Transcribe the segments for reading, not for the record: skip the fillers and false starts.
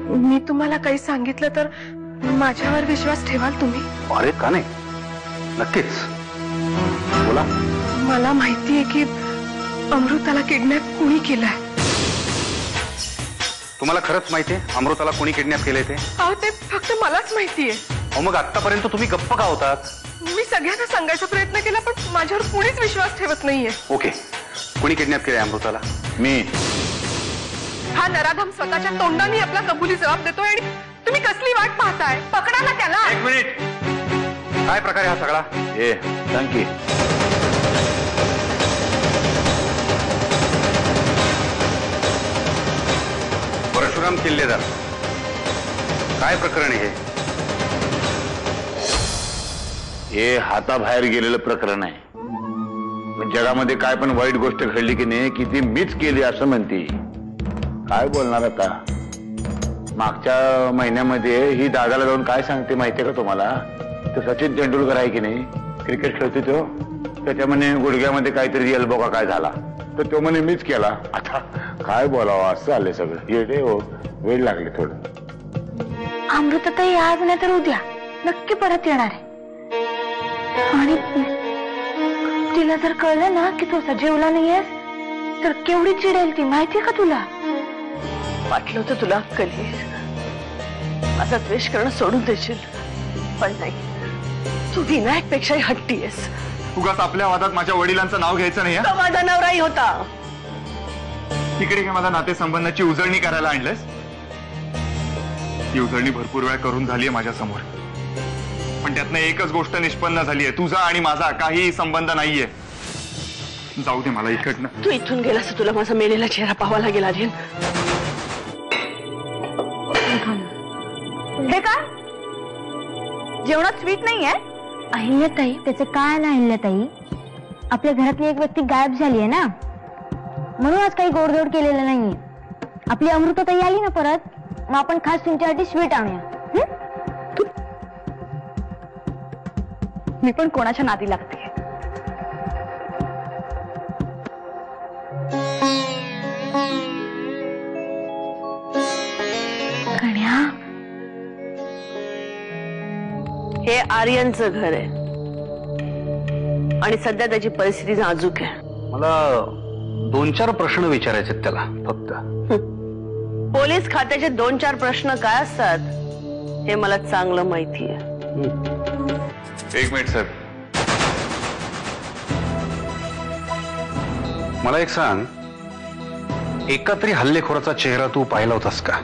मी तुम्हाला काही सांगितलं तर माझ्यावर विश्वास ठेवाल तुम्ही? अरे का नाही, नक्कीच बोला. मला माहितीये की अमृताला किडनॅप कुणी केलाय. तुम्हाला खरंच माहितीये अमृताला कोणी किडनॅप केलंय ते? अहो ते फक्त मलाच माहितीये. मग आतापर्यंत तुम्ही गप्प का होतात? मी सगळ्यांना सांगायचा प्रयत्न केला पण माझ्यावर कुणीच विश्वास ठेवत नाहीये. ओके, कोणी किडनॅप केलंय अमृताला? मी. हा नराधम स्वतःच्या तोंडाने आपला कबुली जबाब देतोय आणि तुम्ही कसली वाट पाहताय? पकडा ना त्याला. एक मिनिट, काय प्रकार आहे हा सगळा? ए सांग की. परशुराम किल्लेदार, काय प्रकरण आहे हे हाताबाहेर गेलेलं प्रकरण आहे. जगामध्ये काय पण वाईट गोष्ट घडली की नाही की ती मीच केली असं म्हणते. काय बोलणार आता? मागच्या महिन्यामध्ये ही दादाला जाऊन काय सांगते माहितीये का तुम्हाला? तो सचिन तेंडुलकर आहे की नाही, क्रिकेट खेळतो तो, त्याच्या म्हणे गुडघ्यामध्ये काहीतरी एल्बो का काय झाला तर तो म्हणे मीच केला. आता काय बोलावं असं आलंय सगळं. येडे हो, वेळ लागले थोडं. अमृताताई आज नाही तर उद्या नक्की परत येणार आहे आणि तिला जर कळलं ना की तू सजीवला नाहीयेस तर केवढी चिडेल ती माहितीये का तुला? वाटलं होतं तुला अक्कल येईल, माझा द्वेष करणं सोडून देशील, पण नाही, तू विनायक पेक्षाही हट्टी आहेस. उगाच आपल्या वादात माझ्या वडिलांचं नाव घ्यायचं नाही. तो माझा नवराही होता. तिकडे काय माझ्या नातेसंबंधाची उजळणी करायला आणलंस? ती उजळणी भरपूर वेळा करून झालीये माझ्या समोर, पण त्यातनं एकच गोष्ट निष्पन्न झालीये, तुझा आणि माझा काही संबंध नाहीये. जाऊ दे मला इकडनं. तू इथून गेलास तुला माझा मेलेला चेहरा पाहावा लागेल आर्यन. हे काय जेवणात स्वीट नाहीये? अहिल्याताई, त्याचे काय ना अहिल्याताई, आपल्या घरातली एक व्यक्ती गायब झाली आहे ना, म्हणून आज काही गोडधोड केलेलं नाहीये. आपली अमृताताई आली ना परत, मग आपण खास तुमच्यासाठी स्वीट आणूया. मी पण कोणाच्या नादी लागते? हे आर्यनचं घर आहे आणि सध्या त्याची परिस्थिती नाजूक आहे. मला 2-4 प्रश्न विचारायचे त्याला फक्त. पोलीस खात्याचे 2-4 प्रश्न काय असतात हे मला चांगलं माहिती आहे. एक मिनिट साहेब. मला एक सांग, एका तरी हल्लेखोराचा चेहरा तू पाहिला होतास का?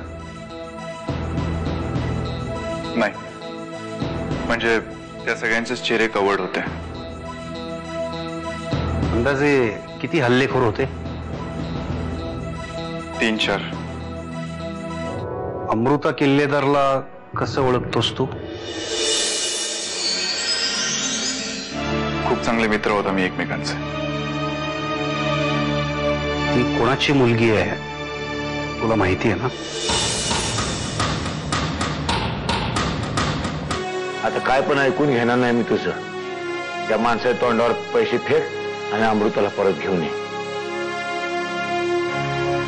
नाही, म्हणजे त्या सगळ्यांचेच चेहरे कवर्ड होते. अंदाजे किती हल्लेखोर होते? 3-4. अमृता किल्लेदारला कसं ओळखतोस तू? खूप चांगले मित्र होता मी एकमेकांचे. ती कोणाची मुलगी आहे तुला माहिती आहे ना? आता काय पण ऐकून घेणार नाही मी तुझं. त्या माणसाच्या तोंडावर पैसे फेक आणि अमृताला परत घेऊन ये.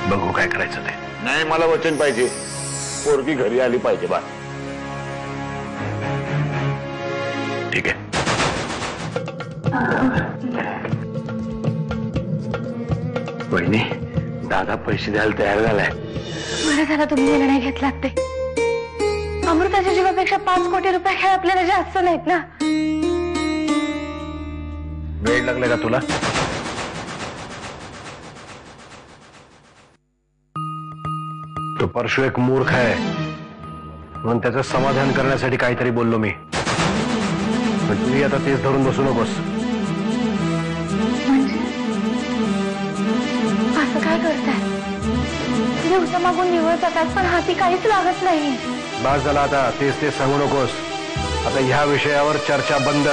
बघू काय करायचं ते. नाही, मला वचन पाहिजे, पोरगी घरी आली पाहिजे. बा ठीक आहे. बहिणी, दादा पैसे द्यायला तयार झालाय. बरं झालं तुम्ही निर्णय घेतलात ते. अमृताच्या जीवापेक्षा 5 कोटी रुपये काय आपल्याला जास्त नाहीत ना. वेळ लागले का तुला? तो परशु एक मूर्ख आहे म्हणून त्याचं समाधान करण्यासाठी काहीतरी बोललो मी. पण तुम्ही आता तेच धरून बसू नकोस. म्हणजे असं काय करताय? दिवसामागून निवड जातात पण हाती काहीच लागत नाही. बस झाला आता, तेच सांगू नकोस. आता ह्या विषयावर चर्चा बंद.